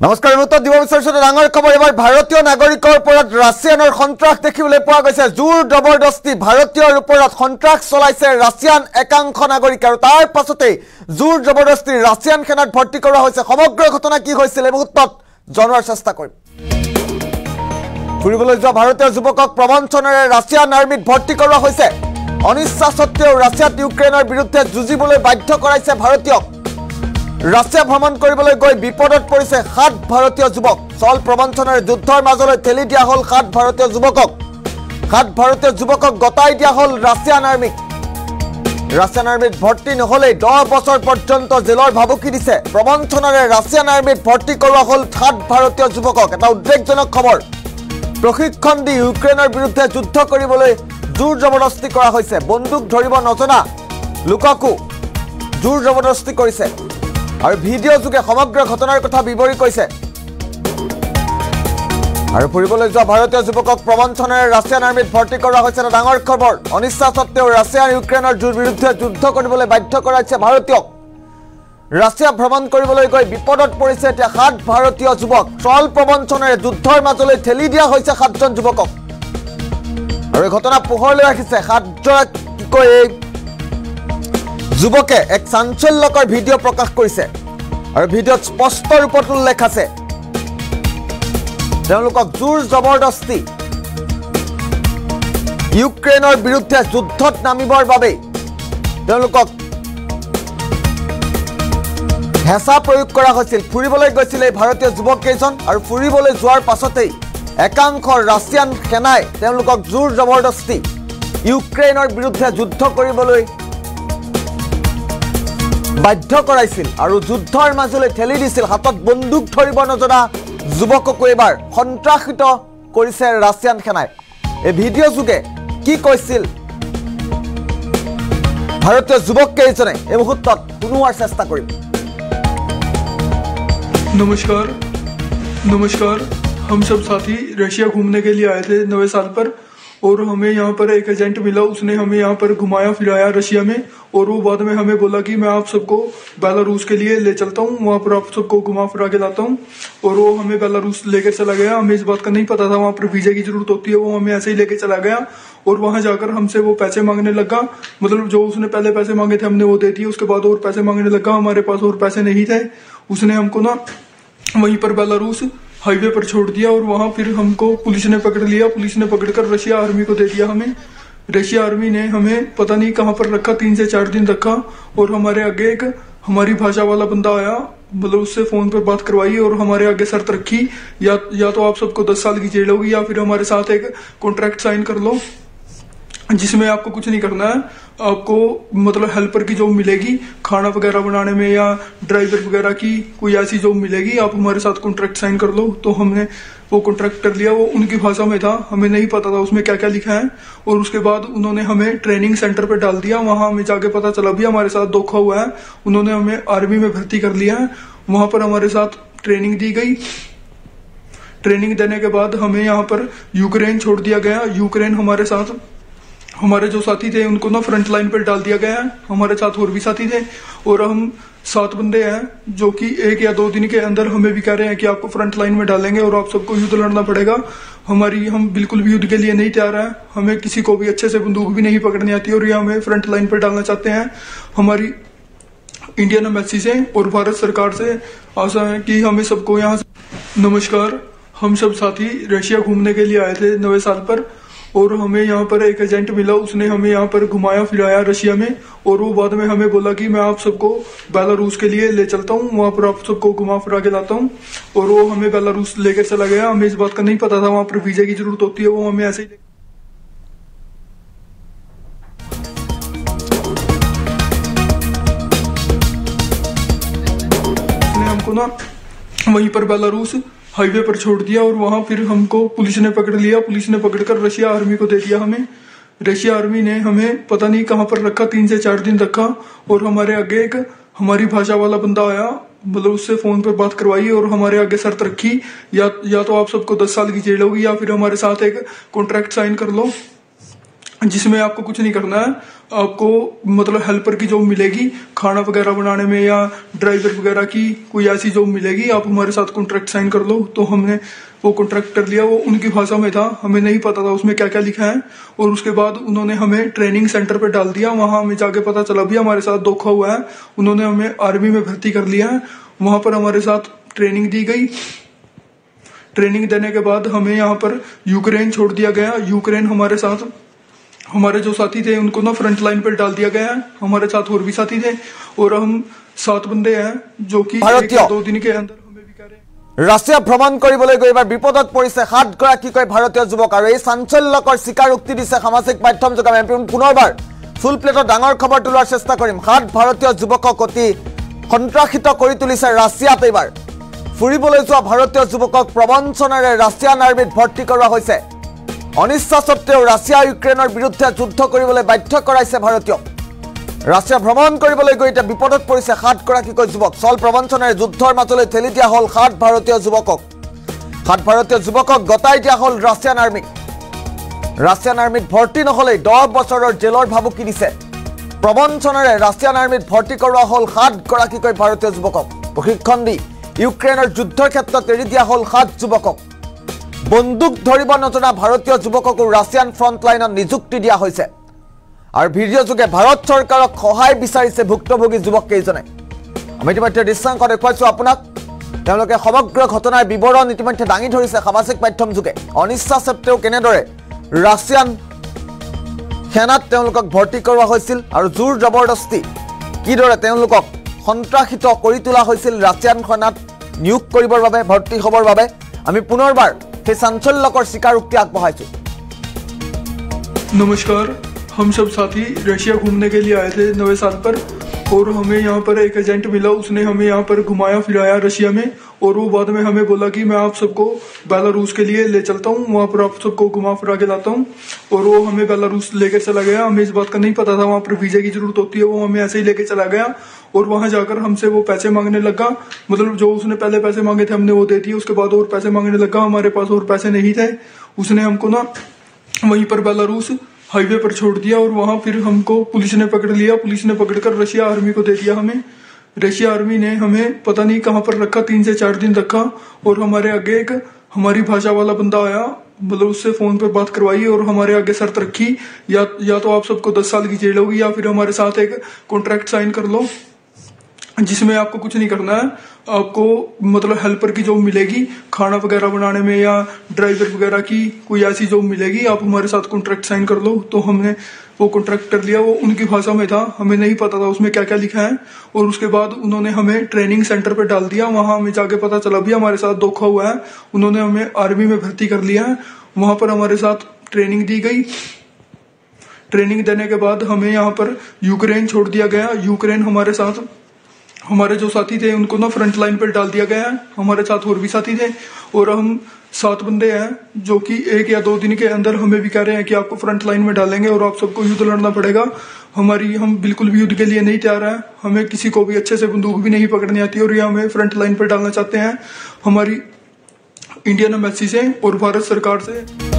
नमस्कार उत्तर দিব বিচাৰিছো ডাঙৰ খবৰ এবাৰ ভাৰতীয় নাগৰিকৰ ওপৰত ৰাছিয়ানৰ সন্ত্ৰাস দেখিবলৈ পোৱা গৈছে জোৰ জবৰদস্তি ভাৰতীয়ৰ ওপৰত সন্ত্ৰাস চলাইছে ৰাছিয়ান একাংশ নাগৰিক আৰু তাৰ পাছতে জোৰ জবৰদস্তি ৰাছিয়ান সেনাত ভৰ্তি কৰা হৈছে সমগ্ৰ ঘটনা কি হৈছিল এই মুহূৰ্তত জনোৱাৰ চেষ্টা কৰিম ফুৰিবলৈ যোৱা ভাৰতীয় যুৱকক প্ৰবঞ্চনাৰে ৰাছিয়ান আৰ্মিত ভৰ্তি কৰা হৈছে অনিচ্ছা সত্ত্বেও ৰাছিয়াত ইউক্ৰেইনৰ বিৰুদ্ধে যুঁজিবলৈ বাধ্য কৰাইছে ভাৰতীয়ক ৰাছিয়া ভ্ৰমণ কৰিবলৈ গৈ বিপদত পৰিছে 7 ভাৰতীয় যুৱক চল প্ৰবঞ্চনাৰ যুদ্ধৰ মাজলৈ ঠেলি দিয়া হল 7 ভাৰতীয় যুৱকক গতাই দিয়া হল ৰাছিয়ান আৰ্মিত ভৰ্তি নহলে 10 বছৰ পৰ্যন্ত জেলৰ ভাবুকি দিছে প্ৰবঞ্চনাৰে ৰাছিয়ান আৰ্মিত ভৰ্তি কৰোৱা হল 7 ভাৰতীয় যুৱকক এটা উদ্বেগজনক খবৰ প্ৰশিক্ষণ দি ইউক্ৰেইনৰ বিৰুদ্ধে যুদ্ধ কৰিবলৈ জোৰ জবৰদস্তি কৰা হৈছে বন্দুক ধৰিব নজনা লোককো জোৰ জবৰদস্তি কৰিছে আৰু ভিডিও যোগে সমগ্ৰ ঘটনাৰ কথা বিৱৰি কৈছে আৰু ফুৰিবলৈ যোৱা ভাৰতীয় যুৱকক প্ৰবঞ্চনাৰে ৰাছিয়ান আৰ্মিত ভৰ্তি কৰা হৈছে এটা ডাঙৰ খবৰ অনিচ্ছা সত্ত্বেও ৰাছিয়া ইউক্ৰেইনৰ বিৰুদ্ধে যুদ্ধ কৰিবলৈ বাধ্য কৰাইছে ভাৰতীয়ক ৰাছিয়া ভ্ৰমণ কৰিবলৈ গৈ বিপদত পৰিছে এতিয়া 7 ভাৰতীয় যুৱক ট্ৰল প্ৰবঞ্চনাৰে যুদ্ধৰ মাজলৈ ঠেলি দিয়া হৈছে 7জন যুৱকক আৰু এই ঘটনা পোহৰলৈ আহিছে 7জন যুৱকে এক চাঞ্চল্যকৰ ভিডিও প্ৰকাশ কৰিছে আৰু ভিডিওত স্পষ্ট ৰূপত উল্লেখ আছে তেওঁলোকক জোৰ জবৰদস্তি ইউক্ৰেইনৰ বিৰুদ্ধে যুদ্ধত নামিবৰ বাবে তেওঁলোকক হেঁচা প্ৰয়োগ কৰা হৈছিল ফুৰিবলৈ গৈছিল এই ভাৰতীয় যুৱক কেইজন আৰু ফুৰিবলৈ যোৱাৰ পাছতেই একাংশ ৰাছিয়ান সেনাই তেওঁলোকক জোৰ জবৰদস্তি ইউক্ৰেইনৰ বিৰুদ্ধে যুদ্ধ কৰিবলৈ বাধ্য কৰাইছিল আৰু যুদ্ধৰ মাজলৈ ঠেলি দিছিল হাতত বন্দুক ধৰিব নজনা যুৱককো এবাৰ সন্ত্ৰাসিত কৰিছে ৰাছিয়ান সেনাই এই ভিডিও যোগে কি কৈছিল ভাৰতীয় যুৱক কেইজনে এই মুহূৰ্তত শুনোৱাৰ চেষ্টা কৰিম नमस्कार हम सब साथी रशिया घूमने के लिए आए थे नए साल पर और हमें यहाँ पर एक एजेंट मिला उसने हमें यहाँ पर घुमाया फिराया रशिया में और वो बाद में हमें बोला कि मैं आप सबको बेलारूस के लिए ले चलता हूँ वहाँ पर आप सबको घुमा फिरा के लाता हूँ और वो हमें बेलारूस लेकर चला गया हमें इस बात का नहीं पता था वहाँ पर वीजा की जरूरत होती है वो हमें ऐसे ही लेके चला गया और वहां जाकर हमसे वो पैसे मांगने लगा मतलब जो उसने पहले पैसे मांगे थे हमने वो दे दिए उसके बाद और पैसे मांगने लगा हमारे पास और पैसे नहीं थे उसने हमको ना वहीं पर बेलारूस हाईवे पर छोड़ दिया और वहां फिर हमको पुलिस ने पकड़ लिया पुलिस ने पकड़कर रशिया आर्मी को दे दिया हमें रशिया आर्मी ने हमें पता नहीं कहां पर रखा 3 से 4 दिन रखा और हमारे आगे एक हमारी भाषा वाला बंदा आया मतलब उससे फोन पर बात करवाई और हमारे आगे शर्त रखी या तो आप सबको 10 साल की जेल होगी या फिर हमारे साथ एक कॉन्ट्रैक्ट साइन कर लो जिसमें आपको कुछ नहीं करना है आपको मतलब हेल्पर की जॉब मिलेगी खाना वगैरह बनाने में या ड्राइवर वगैरह की कोई ऐसी जॉब मिलेगी आप हमारे साथ कॉन्ट्रैक्ट साइन कर लो तो हमने वो कॉन्ट्रैक्ट कर लिया वो उनकी भाषा में था हमें नहीं पता था उसमें क्या क्या लिखा है और उसके बाद उन्होंने हमें ट्रेनिंग सेंटर पे डाल दिया वहां हमें जाके पता चला भी हमारे साथ धोखा हुआ है उन्होंने हमें आर्मी में भर्ती कर लिया है वहां पर हमारे साथ ट्रेनिंग दी गई ट्रेनिंग देने के बाद हमें यहाँ पर यूक्रेन छोड़ दिया गया यूक्रेन हमारे साथ हमारे जो साथी थे उनको ना फ्रंट लाइन पर डाल दिया गया है हमारे साथ और भी साथी थे और हम 7 बंदे हैं जो कि 1 या 2 दिन के अंदर हमें भी कह रहे हैं कि आपको फ्रंट लाइन में डालेंगे और आप सबको युद्ध लड़ना पड़ेगा हम बिल्कुल भी युद्ध के लिए नहीं तैयार हैं हमें किसी को भी अच्छे से बंदूक भी नहीं पकड़नी आती और ये हमें फ्रंट लाइन पर डालना चाहते हैं हमारी इंडियन एम्बेसी से और भारत सरकार से आशा है कि हमें सबको यहाँ नमस्कार हम सब साथी रशिया घूमने के लिए आए थे नए साल पर और हमें यहाँ पर एक एजेंट मिला उसने हमें यहाँ पर घुमाया फिराया रशिया में और वो बाद में हमें बोला कि मैं आप सबको बेलारूस के लिए ले चलता हूँ वहाँ पर आप सबको घुमा फिरा के लाता हूँ और वो हमें बेलारूस लेकर चला गया हमें इस बात का नहीं पता था वहाँ पर वीजा की जरूरत होती है वो हमें ऐसे ही उसने हमको ना वहीं पर बेलारूस हाईवे पर छोड़ दिया और वहां फिर हमको पुलिस ने पकड़ लिया पुलिस ने पकड़कर रशिया आर्मी को दे दिया हमें रशिया आर्मी ने हमें पता नहीं कहां पर रखा 3 से 4 दिन रखा और हमारे आगे एक हमारी भाषा वाला बंदा आया मतलब उससे फोन पर बात करवाई और हमारे आगे शर्त रखी या तो आप सबको 10 साल की जेल होगी या फिर हमारे साथ एक कॉन्ट्रैक्ट साइन कर लो जिसमें आपको कुछ नहीं करना है। आपको मतलब हेल्पर की जॉब मिलेगी, खाना वगैरह बनाने में, या ड्राइवर वगैरह की कोई ऐसी जॉब मिलेगी। आप हमारे साथ कॉन्ट्रैक्ट साइन कर लो। तो हमने वो कॉन्ट्रैक्ट कर लिया। वो उनकी भाषा में था, हमें नहीं पता था उसमें क्या क्या लिखा है। और उसके बाद उन्होंने हमें ट्रेनिंग सेंटर पे डाल दिया। वहां हमें जाके पता चला भी हमारे साथ धोखा हुआ है। उन्होंने हमें आर्मी में भर्ती कर लिया है। वहां पर हमारे साथ ट्रेनिंग दी गई। ट्रेनिंग देने के बाद हमें यहाँ पर यूक्रेन छोड़ दिया गया। यूक्रेन हमारे साथ, हमारे जो साथी थे उनको ना फ्रंट लाइन पर डाल दिया गया है। हमारे साथ और भी साथी थे और हम 7 बंदे हैं जो कि 1-2 दिन के अंदर हमें भी कह रहे हैं। राशिया भ्रमण কৰিবলৈ গৈ এবাৰ বিপদত পৰিছে 7 গৰাকীকৈ ভাৰতীয় যুৱক। আৰু এই চাঞ্চল্যকৰ স্বীকাৰোক্তি দিছে সামাজিক মাধ্যম যোগে। আমি পুনৰবাৰ ফুল প্লেটত ডাঙৰ খবৰ তোলাৰ চেষ্টা কৰিম। 7 ভাৰতীয় যুৱকক অতি সন্ত্ৰাসিত কৰি তুলিছে ৰাছিয়াত। এইবাৰ ফুৰিবলৈ যোৱা ভাৰতীয় যুৱকক প্ৰবঞ্চনাৰে ৰাছিয়ান আৰ্মিত ভৰ্তি কৰোৱা হৈছে। অনিচ্ছা সত্ত্বেও ৰাছিয়া ইউক্ৰেইনৰ বিৰুদ্ধে যুদ্ধ কৰিবলৈ বাধ্য কৰাইছে ভাৰতীয়ক। ৰাছিয়া ভ্ৰমণ কৰিবলৈ গৈ এতিয়া বিপদত পৰিছে 7 গৰাকীকৈ যুৱক। চল প্ৰবঞ্চনাৰে যুদ্ধৰ মাজলৈ ঠেলি দিয়া হ'ল 7 ভাৰতীয় যুৱকক। 7 ভাৰতীয় যুৱকক গতাই দিয়া হ'ল ৰাছিয়ান আৰ্মিক। ৰাছিয়ান আৰ্মিত ভৰ্তি নহ'লেই 10 বছৰৰ জেলৰ ভাবুকি দিছে। প্ৰবঞ্চনাৰে ৰাছিয়ান আৰ্মিত ভৰ্তি কৰোৱা হ'ল 7 গৰাকীকৈ ভাৰতীয় যুৱকক। প্ৰশিক্ষণ দি ইউক্ৰেইনৰ যুদ্ধৰ ক্ষেত্ৰত এৰি দিয়া হ'ল 7 যুৱকক। বন্দুক ধৰিব নজনা ভাৰতীয় যুৱককো ৰাছিয়ান ফ্ৰণ্টলাইনত নিযুক্তি দিয়া হৈছে। আৰু ভিডিঅ' যোগে ভাৰত চৰকাৰক সহায় বিচাৰিছে ভুক্তভোগী যুৱক কেইজনে। আমি ইতিমধ্যে দৃশ্যাংশ দেখুৱাইছোঁ আপোনাক। তেওঁলোকে সমগ্ৰ ঘটনাৰ বিৱৰণ ইতিমধ্যে দাঙি ধৰিছে সামাজিক মাধ্যম যোগে। অনিচ্ছা সত্ত্বেও কেনেদৰে ৰাছিয়ান সেনাত তেওঁলোকক ভৰ্তি কৰোৱা হৈছিল আৰু জোৰ জবৰদস্তি কিদৰে তেওঁলোকক সন্ত্ৰাসিত কৰি তোলা হৈছিল ৰাছিয়ান সেনাত নিয়োগ কৰিবৰ বাবে, ভৰ্তি হ'বৰ বাবে। আমি পুনৰবাৰ সেই চাঞ্চল্যকৰ স্বীকাৰোক্তি আগবঢ়াইছোঁ। नमस्कार, हम सब साथी रशिया घूमने के लिए आए थे नए साल पर। और हमें यहाँ पर एक एजेंट मिला, उसने हमें यहाँ पर घुमाया फिराया रशिया में। और वो बाद में हमें बोला कि मैं आप सबको बेलारूस के लिए ले चलता हूँ, वहाँ पर आप सबको घुमा फिरा के लाता हूँ। और वो हमें बेलारूस लेकर चला गया। हमें इस बात का नहीं पता था वहाँ पर वीजा की जरूरत होती है। वो हमें ऐसे ही लेके चला गया और वहां जाकर हमसे वो पैसे मांगने लगा। मतलब जो उसने पहले पैसे मांगे थे हमने वो दे दिए। उसके बाद और पैसे मांगने लगा। हमारे पास और पैसे नहीं थे। उसने हमको ना वहीं पर बेलारूस हाईवे पर छोड़ दिया और वहां फिर हमको पुलिस ने पकड़ लिया। पुलिस ने पकड़कर रशिया आर्मी को दे दिया हमें। रशिया आर्मी ने हमें पता नहीं कहां पर रखा, 3 से 4 दिन रखा। और हमारे आगे एक हमारी भाषा वाला बंदा आया, मतलब उससे फोन पर बात करवाई और हमारे आगे शर्त रखी, या तो आप सबको 10 साल की जेल होगी या फिर हमारे साथ एक कॉन्ट्रैक्ट साइन कर लो जिसमें आपको कुछ नहीं करना है। आपको मतलब हेल्पर की जॉब मिलेगी, खाना वगैरह बनाने में, या ड्राइवर वगैरह की कोई ऐसी जॉब मिलेगी। आप हमारे साथ कॉन्ट्रैक्ट साइन कर लो। तो हमने वो कॉन्ट्रैक्ट कर लिया। वो उनकी भाषा में था, हमें नहीं पता था उसमें क्या क्या लिखा है। और उसके बाद उन्होंने हमें ट्रेनिंग सेंटर पे डाल दिया। वहां हमें जाके पता चला भी हमारे साथ धोखा हुआ है। उन्होंने हमें आर्मी में भर्ती कर लिया है। वहां पर हमारे साथ ट्रेनिंग दी गई। ट्रेनिंग देने के बाद हमें यहाँ पर यूक्रेन छोड़ दिया गया। यूक्रेन हमारे साथ, हमारे जो साथी थे उनको ना फ्रंट लाइन पर डाल दिया गया है। हमारे साथ और भी साथी थे और हम 7 बंदे हैं जो कि 1 या 2 दिन के अंदर हमें भी कह रहे हैं कि आपको फ्रंट लाइन में डालेंगे और आप सबको युद्ध लड़ना पड़ेगा। हम बिल्कुल भी युद्ध के लिए नहीं तैयार है। हमें किसी को भी अच्छे से बंदूक भी नहीं पकड़नी आती और ये हमें फ्रंट लाइन पर डालना चाहते हैं हमारी इंडियन एम्बेसी से और भारत सरकार से।